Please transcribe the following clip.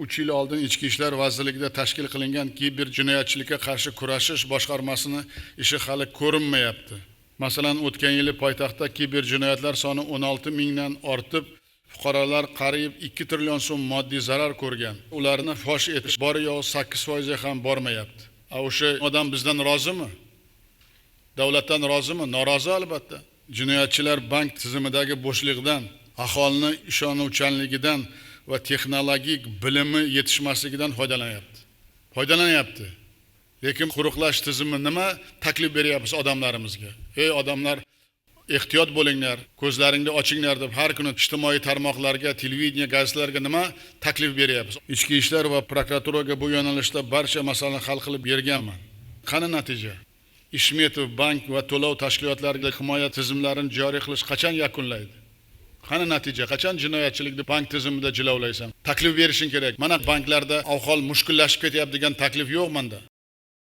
3 yil oldin Ichki ishlar vazirligida tashkil qilingan kiber jinoyatchilikka qarshi kurashish boshqarmasining ishi hali ko'rinmayapti. Masalan, o'tgan yili poytaxtda kiber jinoyatlar soni 16 mingdan ortib, fuqarolar qariyb 2 trillion so'm moddiy zarar ko'rgan. Ularni fosh etish bori yo'q 8% ga ham bormayapti. O'sha odam bizdan rozimi? Davlatdan rozimi? Norozi albatta. Jinoyatchilar bank tizimidagi bo'shliqdan, aholini ishonuvchanligidan va texnologik bilimi yetishmasligidan foydalanyapti. Lekin quruqlash tizimi nima taklif beryapmiz odamlarimizga? Ey odamlar, ehtiyot bo'linglar, ko'zlaringni ochinglar deb har kuni ijtimoiy tarmoqlarga, televideniya, gazetalarga nima taklif beryapmiz? Ichki ishlar va prokuraturaga bu yo'nalishda barcha masalani hal qilib berganman. Qani natija? Ishmetov bank va to'lov tashkilotlariga himoya tizimlarini joriy qilish qachon yakunlaydi? Qani natija? Qachon jinoyatchilikni bank tizimida jilovlaysan? Taklif berishing kerak. Mana banklarda ahvol mushkullashib ketyapti degan taklif yo'q menda.